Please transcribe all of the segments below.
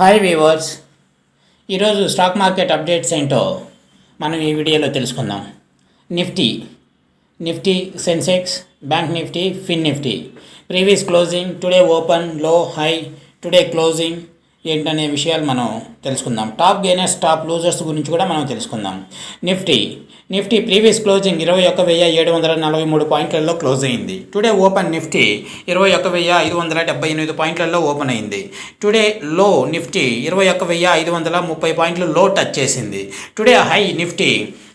Hi viewers, ఈరోజు stock market updates ఏంటో మనం ఈ వీడియోలో తెలుసుకుందాం. Nifty, Sensex, bank Nifty, fin Nifty, previous closing, today open, low, high, today closing ఏంటనే విషయాలు మనం తెలుసుకుందాం. టాప్ గెయినర్స్, టాప్ లూజర్స్ గురించి కూడా మనం తెలుసుకుందాం. నిఫ్టీ ప్రీవియస్ క్లోజింగ్ 21,743 పాయింట్లలో క్లోజ్ అయింది. టుడే ఓపెన్ నిఫ్టీ 21,578 పాయింట్లలో ఓపెన్ అయింది. టుడే లో నిఫ్టీ 21,530 పాయింట్లు లో టచ్ చేసింది. టుడే హై నిఫ్టీ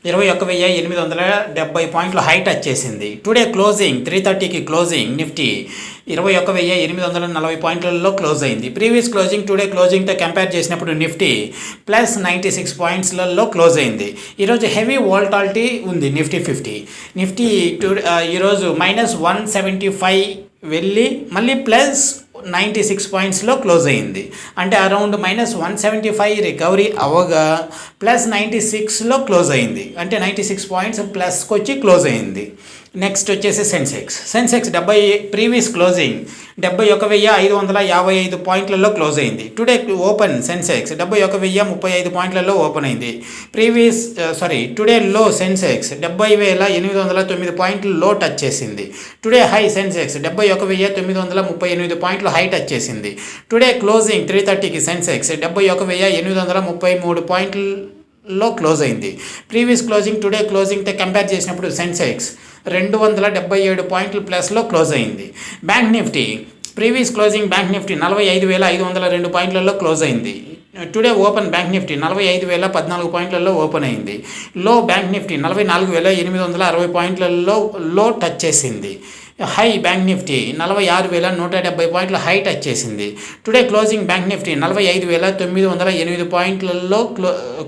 21,870 పాయింట్లు హై టచ్ చేసింది. టుడే క్లోజింగ్ 3:30కి క్లోజింగ్ నిఫ్టీ 21,840 పాయింట్లలో క్లోజ్ అయింది. ప్రీవియస్ క్లోజింగ్ టుడే క్లోజింగ్తో కంపేర్ చేసినప్పుడు నిఫ్టీ ప్లస్ 96 పాయింట్స్లలో క్లోజ్ అయింది. ఈరోజు హెవీ వోల్టాలిటీ ఉంది. నిఫ్టీ ఈరోజు -175 వెళ్ళి మళ్ళీ ప్లస్ 96 పాయింట్స్లో క్లోజ్ అయింది. అంటే అరౌండ్ -175 రికవరీ అవ్వగా ప్లస్ 96లో క్లోజ్ అయింది. అంటే 96 పాయింట్స్ ప్లస్కి వచ్చి క్లోజ్ అయింది. నెక్స్ట్ వచ్చేసి సెన్సెక్స్ ప్రీవియస్ క్లోజింగ్ 71,555 పాయింట్లలో క్లోజ్ అయింది. టుడే ఓపెన్ సెన్సెక్స్ 71,035 పాయింట్లలో ఓపెన్ అయింది. టుడే లో సెన్సెక్స్ 70,809 పాయింట్లు లో టచ్ చేసింది. టుడే హై సెన్సెక్స్ 71,938 పాయింట్లు హై టచ్ చేసింది. టుడే క్లోజింగ్ 3:30కి సెన్సెక్స్ 71,833 పాయింట్లలో క్లోజ్ అయింది. ప్రీవియస్ క్లోజింగ్ టుడే క్లోజింగ్తో కంపేర్ చేసినప్పుడు సెన్సెక్స్ 277 పాయింట్లు ప్లస్లో క్లోజ్ అయింది. బ్యాంక్ నిఫ్టీ ప్రీవియస్ క్లోజింగ్ 45,502 పాయింట్లలో క్లోజ్ అయింది. టుడే ఓపెన్ బ్యాంక్ నిఫ్టీ 45,014 పాయింట్లలో ఓపెన్ అయింది. లో బ్యాంక్ నిఫ్టీ 44,860 పాయింట్లలో లో టచ్ చేసింది. హై బ్యాంక్ నిఫ్టీ 46,170 పాయింట్లు హై టచ్ చేసింది. టుడే క్లోజింగ్ బ్యాంక్ నిఫ్టీ 45,908 పాయింట్లలో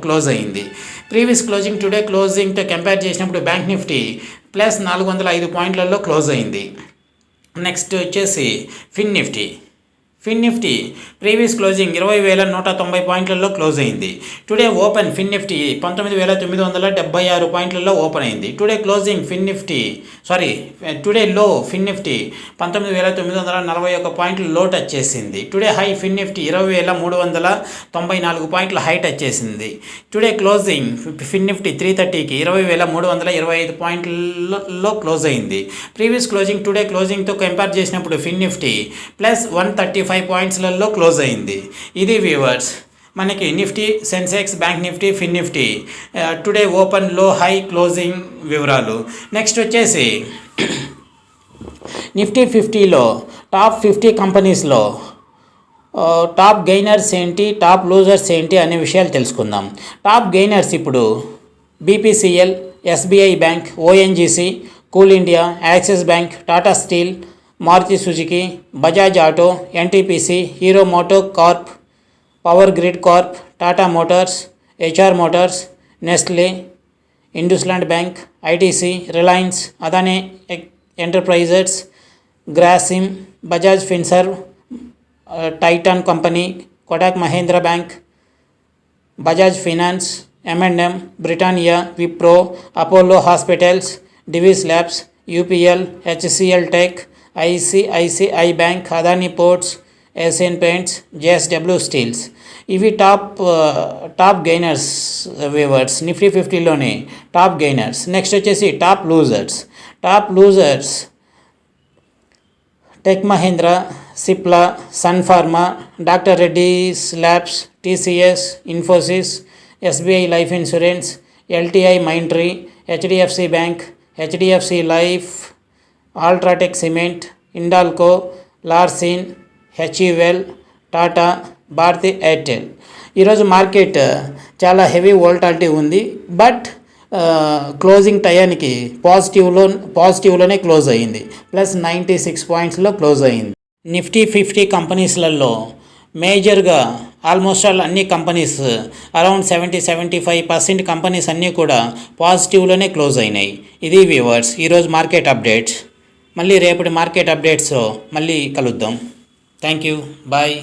క్లోజ్ అయింది. ప్రీవియస్ క్లోజింగ్ టుడే క్లోజింగ్తో కంపేర్ చేసినప్పుడు బ్యాంక్ నిఫ్టీ ప్లస్ 405 పాయింట్లలో క్లోజ్ అయింది. నెక్స్ట్ వచ్చేసి ఫిన్ నిఫ్టీ ప్రీవియస్ క్లోజింగ్ 20,190 పాయింట్లలో క్లోజ్ అయింది. టుడే ఓపెన్ ఫిన్ నిఫ్టీ 19,976 పాయింట్లలో ఓపెన్ అయింది. టుడే క్లోజింగ్ టుడే లో ఫిన్ నిఫ్టీ 19,941 పాయింట్లు లో టచ్ చేసింది. టుడే హై ఫిన్ నిఫ్టీ 20,394 పాయింట్లు హై టచ్ చేసింది. టుడే క్లోజింగ్ ఫిన్ నిఫ్టీ 3:30కి 20,325 పాయింట్లలో క్లోజ్ అయింది. ప్రీవియస్ క్లోజింగ్ టుడే క్లోజింగ్తో కంపేర్ చేసినప్పుడు ఫిన్ నిఫ్టీ ప్లస్ 135 పాయింట్స్లలో క్లోజ్ అయింది. ఇది వ్యూవర్స్ మనకి Nifty, Sensex, bank Nifty, fin Nifty today open, low, high, closing వివరాలు. నెక్స్ట్ వచ్చేసి నిఫ్టీ 50లో టాప్ 50 కంపెనీస్లో టాప్ గెయినర్స్ ఏంటి, టాప్ లూజర్స్ ఏంటి అనే విషయాలు తెలుసుకుందాం. టాప్ గెయినర్స్ ఇప్పుడు BPCL, SBI bank, ONGC, cool India, axis bank, Tata steel, Maruti Suzuki, Bajaj auto, NTPC, Hero Moto Corp, Power Grid Corp, Tata Motors, HR Motors, Nestle, IndusInd Bank, ITC, Reliance, Adani Enterprises, Grasim, Bajaj Finserv, Titan company, Kotak Mahindra Bank, Bajaj Finance, M&M, Britannia, Wipro, Apollo Hospitals, Divi's Labs, UPL, HCL Tech, ICICI Bank, Adani Ports, Asian Paints, JSW Steels. ఇవి top gainers viewers. Nifty 50లోని top gainers. Next వచ్చేసి top losers Tech Mahindra, Cipla, Sun pharma, doctor Reddy's Labs, TCS, Infosys, SBI Life Insurance, LTI Mindtree, HDFC Bank, HDFC Life, UltraTech Cement, Hindalco, Larsen, HUL, Tata, Bharti Airtel. ఈరోజు market చాలా heavy volatility ఉంది. But closing టయానికి పాజిటివ్లోనే close అయ్యింది. Plus 96 పాయింట్స్లో close అయ్యింది. నిఫ్టీ 50 కంపెనీస్లలో మేజర్గా ఆల్మోస్ట్ ఆల్ అన్ని కంపెనీస్ అరౌండ్ 70-75% కంపెనీస్ అన్నీ కూడా పాజిటివ్లోనే క్లోజ్ అయినాయి. ఇది వ్యూవర్స్ ఈరోజు మార్కెట్ అప్డేట్స్. మళ్ళీ రేపటి మార్కెట్ అప్డేట్స్ మళ్ళీ కలుద్దాం. Thank you, bye.